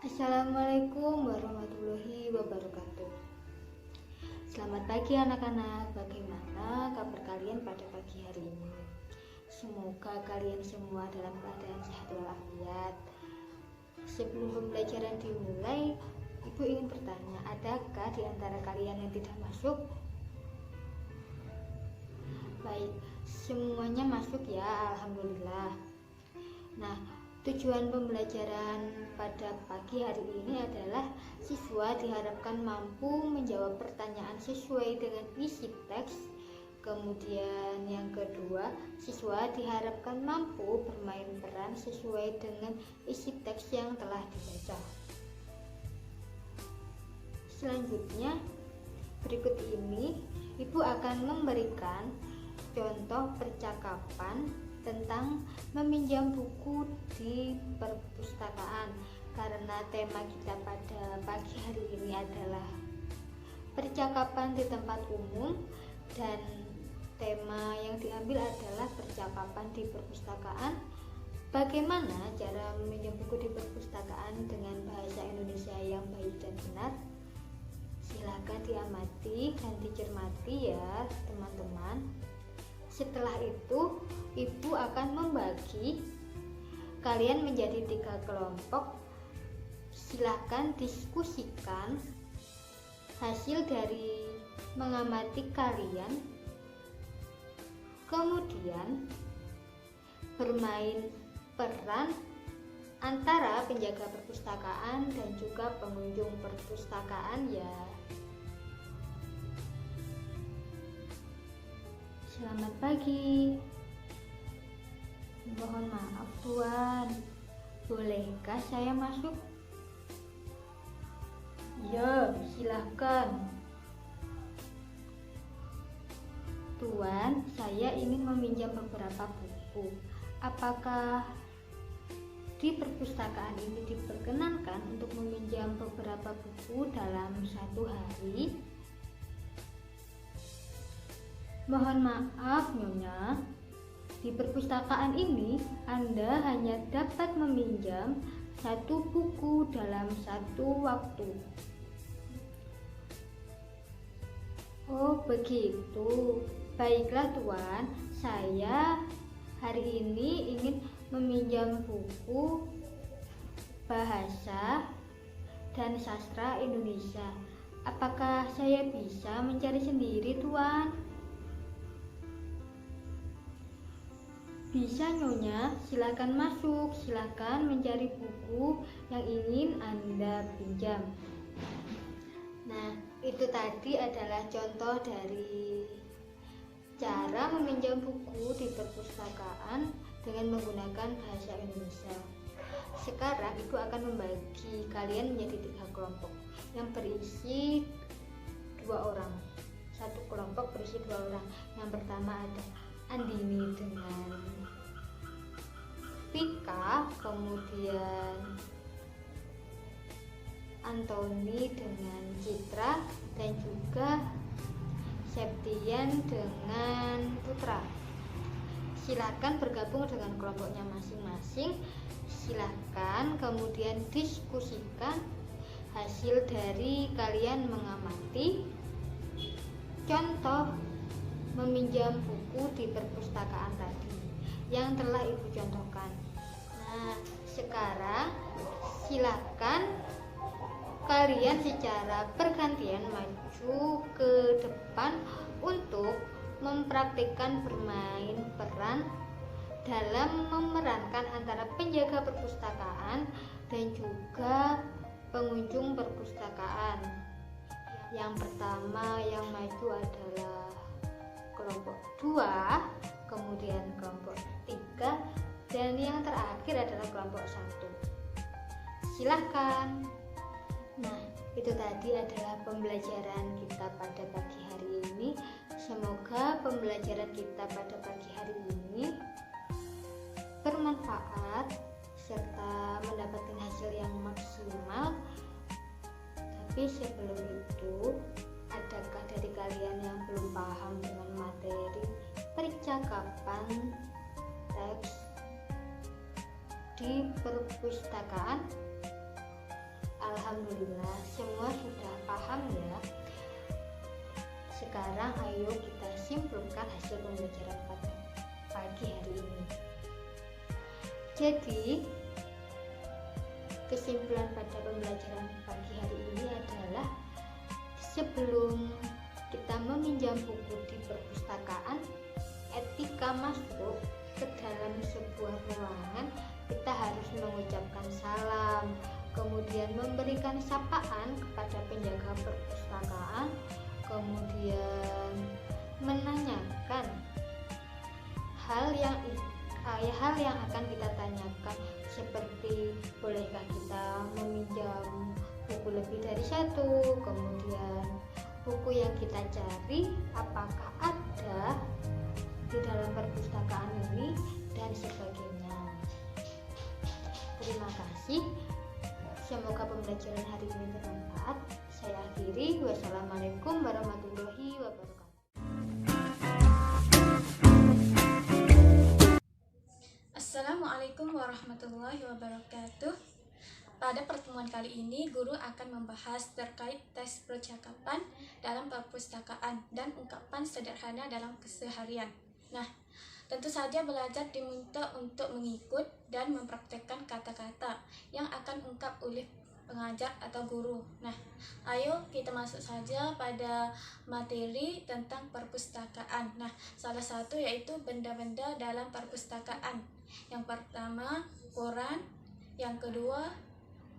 Assalamualaikum warahmatullahi wabarakatuh. Selamat pagi anak-anak, bagaimana kabar kalian pada pagi hari ini? Semoga kalian semua dalam keadaan sehat walafiat. Sebelum pembelajaran dimulai, Ibu ingin bertanya, adakah di antara kalian yang tidak masuk? Baik, semuanya masuk ya, alhamdulillah. Nah, tujuan pembelajaran pada pagi hari ini adalah siswa diharapkan mampu menjawab pertanyaan sesuai dengan isi teks. Kemudian yang kedua, siswa diharapkan mampu bermain peran sesuai dengan isi teks yang telah dibaca. Selanjutnya, berikut ini Ibu akan memberikan contoh percakapan tentang meminjam buku di perpustakaan, karena tema kita pada pagi hari ini adalah percakapan di tempat umum dan tema yang diambil adalah percakapan di perpustakaan. Bagaimana cara meminjam buku di perpustakaan dengan bahasa Indonesia yang baik dan benar? Silakan diamati dan dicermati ya teman-teman. Setelah itu, Ibu akan membagi kalian menjadi 3 kelompok. Silakan diskusikan hasil dari mengamati kalian. Kemudian bermain peran antara penjaga perpustakaan dan juga pengunjung perpustakaan ya. Selamat pagi. Mohon maaf Tuan, bolehkah saya masuk? Ya, silahkan. Tuan, saya ingin meminjam beberapa buku. Apakah di perpustakaan ini diperkenankan untuk meminjam beberapa buku dalam satu hari? Mohon maaf Nyonya, di perpustakaan ini Anda hanya dapat meminjam 1 buku dalam 1 waktu. Oh begitu, baiklah Tuan, saya hari ini ingin meminjam buku bahasa dan sastra Indonesia. Apakah saya bisa mencari sendiri Tuan? Bisa Nyonya, silakan masuk, silakan mencari buku yang ingin Anda pinjam. Nah, itu tadi adalah contoh dari cara meminjam buku di perpustakaan dengan menggunakan bahasa Indonesia. Sekarang Ibu akan membagi kalian menjadi 3 kelompok yang berisi 2 orang. 1 kelompok berisi 2 orang. Yang pertama ada Andini dengan Vika, kemudian Antoni dengan Citra, dan juga Septian dengan Putra. Silakan bergabung dengan kelompoknya masing-masing. Silakan kemudian diskusikan hasil dari kalian mengamati contoh meminjam buku di perpustakaan tadi yang telah Ibu contohkan. Nah, sekarang silakan kalian secara bergantian maju ke depan untuk mempraktikkan bermain peran dalam memerankan antara penjaga perpustakaan dan juga pengunjung perpustakaan. Yang pertama yang maju adalah kelompok 2, kemudian kelompok 3, dan yang terakhir adalah kelompok 1. Silahkan. Nah, itu tadi adalah pembelajaran kita pada pagi hari ini. Semoga pembelajaran kita pada pagi hari ini bermanfaat serta mendapatkan hasil yang maksimal. Tapi sebelum itu, adakah dari kalian yang belum paham dengan materi percakapan teks di perpustakaan? Alhamdulillah semua sudah paham ya. Sekarang ayo kita simpulkan hasil pembelajaran pada pagi hari ini. Jadi kesimpulan pada pembelajaran pagi hari ini adalah sebelum kita meminjam buku di perpustakaan, etika masuk ke dalam sebuah ruangan, kita harus mengucapkan salam, kemudian memberikan sapaan kepada penjaga perpustakaan, kemudian menanyakan hal yang akan kita tanyakan, seperti bolehkah kita meminjam buku lebih dari satu, kemudian buku yang kita cari apakah ada di dalam perpustakaan ini, dan sebagainya. Terima kasih, semoga pembelajaran hari ini bermanfaat. Saya akhiri, wassalamualaikum warahmatullahi wabarakatuh. Assalamualaikum warahmatullahi wabarakatuh. Pada pertemuan kali ini, guru akan membahas terkait tes percakapan dalam perpustakaan dan ungkapan sederhana dalam keseharian. Nah, tentu saja belajar diminta untuk mengikut dan mempraktekkan kata-kata yang akan ungkap oleh pengajar atau guru. Nah, ayo kita masuk saja pada materi tentang perpustakaan. Nah, salah satu yaitu benda-benda dalam perpustakaan. Yang pertama, koran, yang kedua,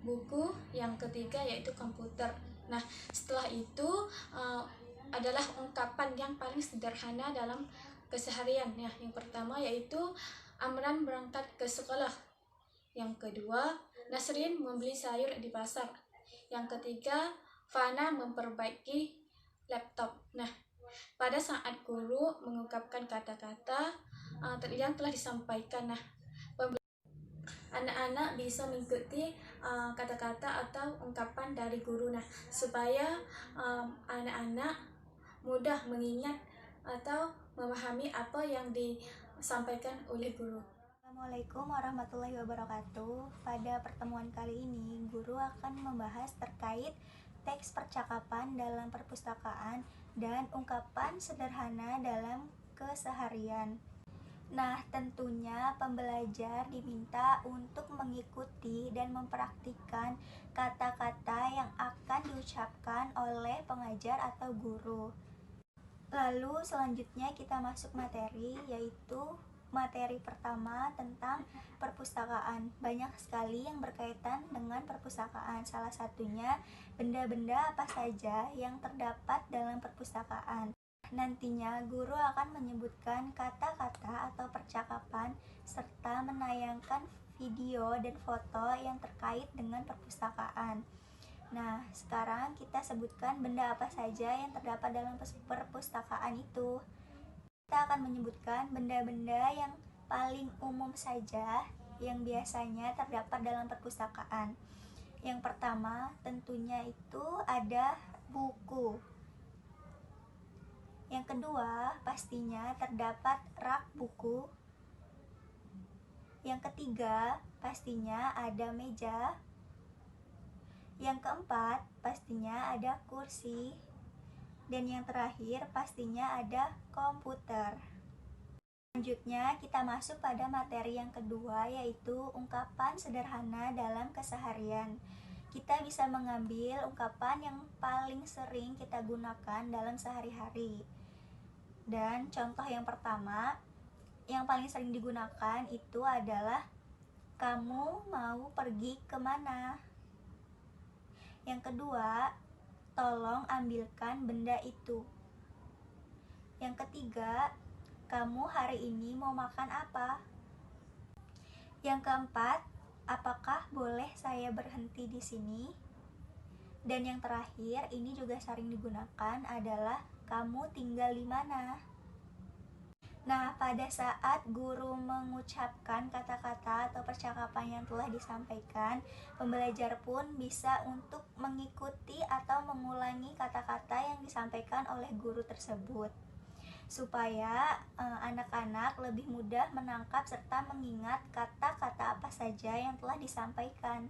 buku, yang ketiga yaitu komputer. Nah, setelah itu adalah ungkapan yang paling sederhana dalam keseharian. Ya, yang pertama yaitu Amran berangkat ke sekolah. Yang kedua, Nasrin membeli sayur di pasar. Yang ketiga, Fana memperbaiki laptop. Nah, pada saat guru mengungkapkan kata-kata yang telah disampaikan, nah, anak-anak bisa mengikuti kata-kata atau ungkapan dari guru, nah, supaya anak-anak mudah mengingat atau memahami apa yang disampaikan oleh guru. Assalamualaikum warahmatullahi wabarakatuh. Pada pertemuan kali ini, guru akan membahas terkait teks percakapan dalam perpustakaan dan ungkapan sederhana dalam keseharian. Nah, tentunya pembelajar diminta untuk mengikuti dan mempraktikkan kata-kata yang akan diucapkan oleh pengajar atau guru. Lalu selanjutnya kita masuk materi, yaitu materi pertama tentang perpustakaan. Banyak sekali yang berkaitan dengan perpustakaan. Salah satunya benda-benda apa saja yang terdapat dalam perpustakaan. Nantinya guru akan menyebutkan kata-kata atau percakapan serta menayangkan video dan foto yang terkait dengan perpustakaan. Nah, sekarang kita sebutkan benda apa saja yang terdapat dalam perpustakaan itu. Kita akan menyebutkan benda-benda yang paling umum saja yang biasanya terdapat dalam perpustakaan. Yang pertama tentunya itu ada buku. Yang kedua pastinya terdapat rak buku. Yang ketiga pastinya ada meja. Yang keempat pastinya ada kursi. Dan yang terakhir pastinya ada komputer. Selanjutnya kita masuk pada materi yang kedua, yaitu ungkapan sederhana dalam keseharian. Kita bisa mengambil ungkapan yang paling sering kita gunakan dalam sehari-hari. Dan contoh yang pertama yang paling sering digunakan itu adalah kamu mau pergi kemana? Yang kedua, tolong ambilkan benda itu. Yang ketiga, kamu hari ini mau makan apa? Yang keempat, apakah boleh saya berhenti di sini? Dan yang terakhir, ini juga sering digunakan adalah kamu tinggal di mana? Nah, pada saat guru mengucapkan kata-kata atau percakapan yang telah disampaikan, pembelajar pun bisa untuk mengikuti atau mengulangi kata-kata yang disampaikan oleh guru tersebut, supaya anak-anak lebih mudah menangkap serta mengingat kata-kata apa saja yang telah disampaikan.